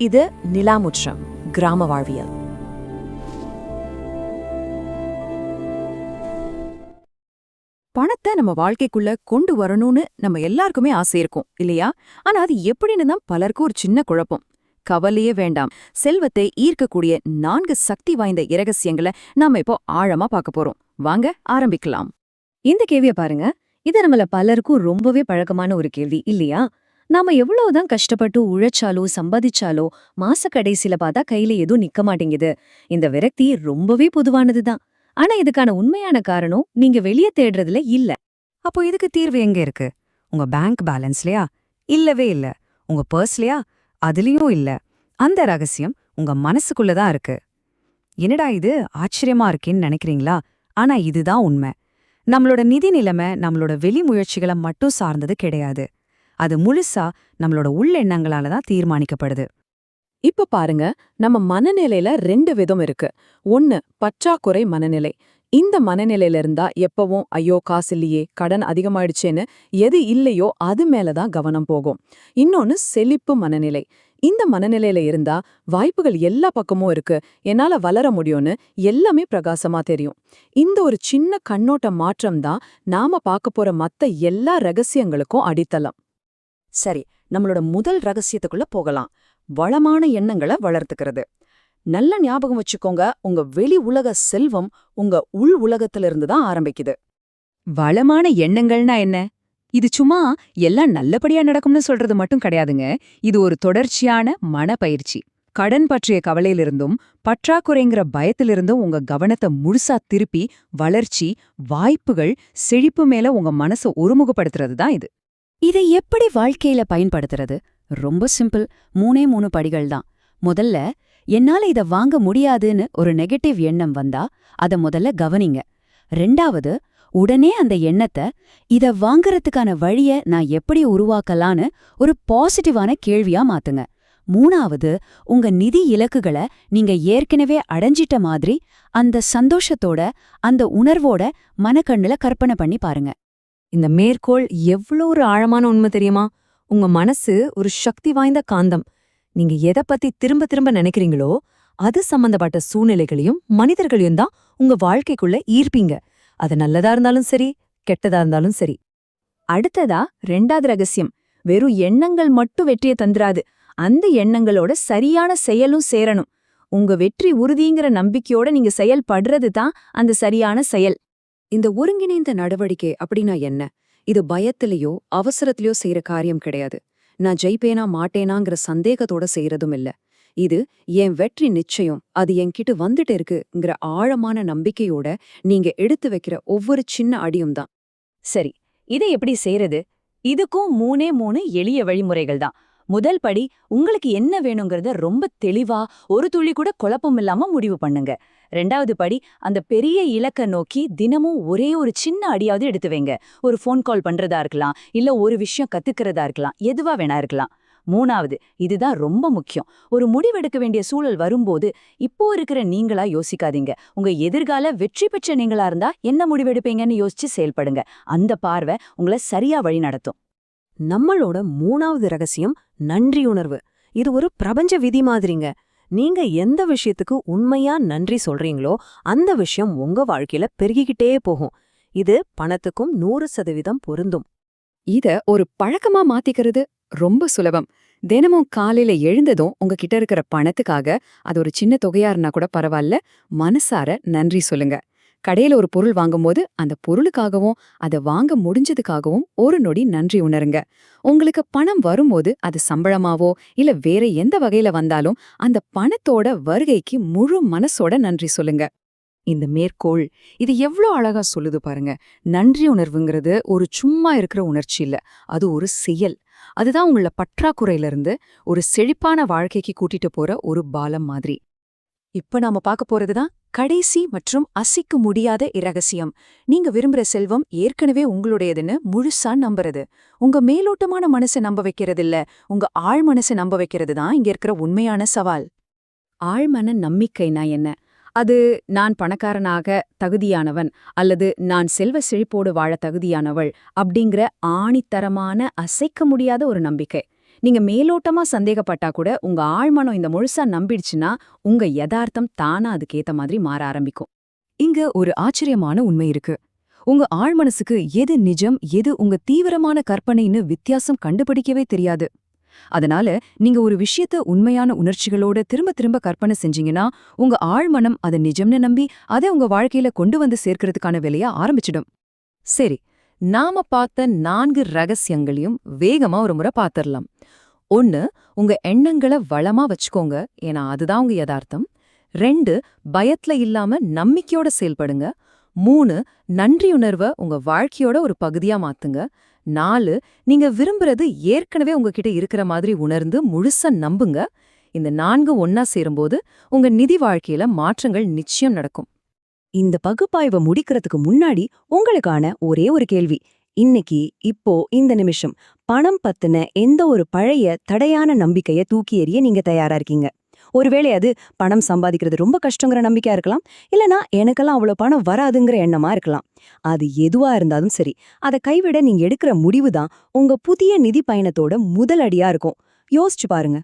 இது நிலாமுற்றம் கிராம வாழ்வியல். பணத்தை நம்ம வாழ்க்கைக்குள்ள கொண்டு வரணும்னு நம்ம எல்லாருக்குமே ஆசை இருக்கும் இல்லையா? ஆனா அது எப்படின்னு தான் பலருக்கும் ஒரு சின்ன குழப்பம். கவலையே வேண்டாம். செல்வத்தை ஈர்க்கக்கூடிய 4 சக்தி வாய்ந்த இரகசியங்களை நாம இப்போ ஆழமா பார்க்க போறோம். வாங்க ஆரம்பிக்கலாம். இந்த கேள்விய பாருங்க. இது நம்மள பலருக்கும் ரொம்பவே பழக்கமான ஒரு கேள்வி இல்லையா? நாம எவ்வளவுதான் கஷ்டப்பட்டு உழைச்சாலோ சம்பாதிச்சாலோ மாச கடைசியில பார்த்தா கையில எதுவும் நிக்க மாட்டேங்குது. இந்த விரக்தி ரொம்பவே பொதுவானதுதான். ஆனா இதுக்கான உண்மையான காரணம் நீங்க வெளிய தேடுறதுல இல்ல. அப்போ இதுக்கு தீர்வு எங்க இருக்கு? உங்க பேங்க் பேலன்ஸ்லயா? இல்லவே இல்ல. உங்க பர்ஸ்லயா? அதுலயும் இல்ல. அந்த ரகசியம் உங்க மனசுக்குள்ளதான் இருக்கு. என்னடா இது ஆச்சரியமா இருக்கேன்னு நினைக்கிறீங்களா? ஆனா இதுதான் உண்மை. நம்மளோட நிதி நிலைமை நம்மளோட வெளி முயற்சிகளை மட்டும் சார்ந்தது கிடையாது. அது முழுசா நம்மளோட உள்ளெண்ணங்களால தான் தீர்மானிக்கப்படுது. இப்ப பாருங்க, நம்ம மனநிலையில 2 விதம் இருக்கு. ஒன்னு பற்றாக்குறை மனநிலை. இந்த மனநிலையில இருந்தா எப்பவும் ஐயோ காசு இல்லையே, கடன் அதிகமாயிடுச்சேன்னு எது இல்லையோ அது மேலதான் கவனம் போகும். இன்னொன்னு செழிப்பு மனநிலை. இந்த மனநிலையில இருந்தா வாய்ப்புகள் எல்லா பக்கமும் இருக்கு, என்னால வளர முடியும்னு எல்லாமே பிரகாசமா தெரியும். இந்த ஒரு சின்ன கண்ணோட்ட மாற்றம் தான் நாம பார்க்க போற மத்த எல்லா ரகசியங்களுக்கும் அடித்தளம். சரி, நம்மளோட முதல் ரகசியத்துக்குள்ள போகலாம். வளமான எண்ணங்களை வளர்த்துக்கிறது. நல்ல ஞாபகம் வச்சுக்கோங்க, உங்க வெளி உலக செல்வம் உங்க உள் உலகத்திலிருந்து தான் ஆரம்பிக்குது. வளமான எண்ணங்கள்னா என்ன? இது சும்மா எல்லாம் நல்லபடியா நடக்கும்னு சொல்றது மட்டும் கிடையாதுங்க. இது ஒரு தொடர்ச்சியான மனப்பயிற்சி. கடன் பற்றிய கவலையிலிருந்தும் பற்றாக்குறைங்கிற பயத்திலிருந்தும் உங்க கவனத்தை முழுசா திருப்பி வளர்ச்சி, வாய்ப்புகள், செழிப்பு மேல உங்க மனசை ஒருமுகப்படுத்துறது தான் இது. இதை எப்படி வாழ்க்கையில பயன்படுத்துறது? ரொம்ப சிம்பிள். 3 படிகள் தான். முதல்ல, என்னால இத வாங்க முடியாதுன்னு ஒரு நெகட்டிவ் எண்ணம் வந்தா அத முதல்ல கவனிங்க. 2வது, உடனே அந்த எண்ணத்தை இத வாங்கறதுக்கான வழிய நான் எப்படி உருவாக்கலான்னு ஒரு பாசிட்டிவான கேள்வியா மாத்துங்க. 3வது, உங்க நிதி இலக்குகளை நீங்க ஏற்கனவே அடைஞ்சிட்ட மாதிரி அந்த சந்தோஷத்தோட அந்த உணர்வோட மனக்கண்ணுல கற்பனை பண்ணி பாருங்க. இந்த மேற்கோள் எவ்வளோ ஒரு ஆழமான உண்மை தெரியுமா? உங்க மனசு ஒரு சக்தி வாய்ந்த காந்தம். நீங்க எதை பத்தி திரும்ப திரும்ப நினைக்கிறீங்களோ அது சம்பந்தப்பட்ட சூழ்நிலைகளையும் மனிதர்களையும் தான் உங்க வாழ்க்கைக்குள்ள ஈர்ப்பீங்க. அது நல்லதா இருந்தாலும் சரி, கெட்டதா இருந்தாலும் சரி. அடுத்ததா 2வது ரகசியம். வெறும் எண்ணங்கள் மட்டும் வெற்றியை தந்துராது. அந்த எண்ணங்களோட சரியான செயலும் சேரணும். உங்க வெற்றி உறுதிங்கிற நம்பிக்கையோட நீங்க செயல்படுறது தான் அந்த சரியான செயல். இந்த ஒருங்கிணைந்த நடவடிக்கை அப்படின்னா என்ன? இது பயத்திலேயோ அவசரத்திலேயோ செய்யற காரியம் கிடையாது. நான் ஜெயிப்பேனா மாட்டேனாங்கிற சந்தேகத்தோட செய்யறதும் இல்ல. இது என் வெற்றி நிச்சயம், அது என்கிட்ட வந்துட்டு இருக்குங்கிற ஆழமான நம்பிக்கையோட நீங்க எடுத்து வைக்கிற ஒவ்வொரு சின்ன அடியும் தான். சரி, இதை எப்படி செய்யறது? இதுக்கும் 3 எளிய வழிமுறைகள் தான். முதல் படி, உங்களுக்கு என்ன வேணுங்கிறத ரொம்ப தெளிவா, ஒரு துளி கூட குழப்பம் இல்லாம முடிவு பண்ணுங்க. 2வது படி, அந்த பெரிய இலக்க நோக்கி தினமும் ஒரே ஒரு சின்ன அடியாவது எடுத்து வைங்க. ஒரு ஃபோன் கால் பண்றதா இருக்கலாம், இல்ல ஒரு விஷயம் கத்துக்கிறதா இருக்கலாம், எதுவா வேணா இருக்கலாம். 3வது, இதுதான் ரொம்ப முக்கியம். ஒரு முடிவெடுக்க வேண்டிய சூழல் வரும்போது இப்போ இருக்கிற நீங்களா யோசிக்காதீங்க. உங்க எதிர்கால வெற்றி பெற்ற நீங்களா இருந்தா என்ன முடிவெடுப்பீங்கன்னு யோசிச்சு செயல்படுங்க. அந்த பார்வை உங்களை சரியா வழி நடத்தும். நம்மளோட 3வது ரகசியம் நன்றியுணர்வு. இது ஒரு பிரபஞ்ச விதி மாதிரிங்க. நீங்க எந்த விஷயத்துக்கு உண்மையா நன்றி சொல்றீங்களோ அந்த விஷயம் உங்க வாழ்க்கையில பெருகிக்கிட்டே போகும். இது பணத்துக்கும் 100% பொருந்தும். இத ஒரு பழக்கமா மாத்திக்கிறது ரொம்ப சுலபம். தினமும் காலையில எழுந்ததும் உங்ககிட்ட இருக்கிற பணத்துக்காக, அது ஒரு சின்ன தொகையா இருந்தா கூட பரவாயில்ல, மனசார நன்றி சொல்லுங்க. கடையில ஒரு பொருள் வாங்கும்போது அந்த பொருளுக்காகவும் அதை வாங்க முடிஞ்சதுக்காகவும் ஒரு நொடி நன்றி உணருங்க. உங்களுக்கு பணம் வரும்போது அது சம்பளமாவோ இல்ல வேற எந்த வகையில வந்தாலும் அந்த பணத்தோட வருகைக்கு முழு மனசோட நன்றி சொல்லுங்க. இந்த மேற்கோள் இது எவ்வளோ அழகா சொல்லுது பாருங்க. நன்றி உணர்வுங்கிறது ஒரு சும்மா இருக்கிற உணர்ச்சி இல்ல, அது ஒரு செயல். அதுதான் உங்கள பற்றாக்குறையிலிருந்து ஒரு செழிப்பான வாழ்க்கைக்கு கூட்டிட்டு போற ஒரு பாலம் மாதிரி. இப்ப நாம பார்க்க போறதுதான் கடைசி மற்றும் அசைக்க முடியாத இரகசியம். நீங்க விரும்புற செல்வம் ஏற்கனவே உங்களுடையதுன்னு முழுசா நம்புறது. உங்க மேலோட்டமான மனசை நம்ப வைக்கிறதில்ல, உங்க ஆழ் மனசை நம்ப வைக்கிறது தான் இங்க இருக்கிற உண்மையான சவால். ஆழ்மன நம்பிக்கைனா என்ன? அது நான் பணக்காரனாக தகுதியானவன் அல்லது நான் செல்வ செழிப்போடு வாழ தகுதியானவள் அப்படிங்கிற ஆணித்தரமான அசைக்க முடியாத ஒரு நம்பிக்கை. நீங்க மேலோட்டமா சந்தேகப்பட்டா கூட உங்க ஆழ்மனம் இந்த முழுசா நம்பிடுச்சுன்னா உங்க யதார்த்தம் தானா அதுக்கேத்த மாதிரி மாற ஆரம்பிக்கும். இங்க ஒரு ஆச்சரியமான உண்மை இருக்கு. உங்க ஆழ்மனசுக்கு எது நிஜம், எது உங்க தீவிரமான கற்பனைன்னு வித்தியாசம் கண்டுபிடிக்கவே தெரியாது. அதனால நீங்க ஒரு விஷயத்த உண்மையான உணர்ச்சிகளோட திரும்ப திரும்ப கற்பனை செஞ்சீங்கன்னா, உங்க ஆழ்மனம் அதை நிஜம்னு நம்பி அதை உங்க வாழ்க்கையில கொண்டு வந்து சேர்க்கறதுக்கான வேலைய ஆரம்பிச்சிடும். சரி, நாம பார்த்த 4 ரகசியங்களையும் வேகமா ஒரு முறை பார்த்திரலாம். 1, உங்க எண்ணங்களை வளமா வச்சுக்கோங்க, ஏன்னா அதுதான் உங்க யதார்த்தம். 2, பயத்துல இல்லாம நம்பிக்கையோட செயல்படுங்க. 3, நன்றியுணர்வை உங்க வாழ்க்கையோட ஒரு பகுதியா மாத்துங்க. 4, நீங்க விரும்புறது ஏற்கனவே உங்ககிட்ட இருக்கிற மாதிரி உணர்ந்து முழுசா நம்புங்க. இந்த 4 ஒன்னா சேரும்போது உங்க நிதி வாழ்க்கையில மாற்றங்கள் நிச்சயம் நடக்கும். இந்த பகுப்பாய்வை முடிக்கிறதுக்கு முன்னாடி உங்களுக்கான ஒரே ஒரு கேள்வி. இன்னைக்கு, இப்போ, இந்த நிமிஷம் பணம் பத்தின எந்த ஒரு பழைய தடையான நம்பிக்கைய தூக்கி எறிய நீங்க தயாரா இருக்கீங்க? ஒருவேளை அது பணம் சம்பாதிக்கிறது ரொம்ப கஷ்டங்கிற நம்பிக்கையா இருக்கலாம், இல்லனா எனக்கெல்லாம் அவ்வளவு பணம் வராதுங்கிற எண்ணமா இருக்கலாம். அது எதுவா இருந்தாலும் சரி, அதை கைவிட நீங்க எடுக்கிற முடிவு தான் உங்க புதிய நிதி பயணத்தோட முதல் அடியா இருக்கும். யோசிச்சு பாருங்க.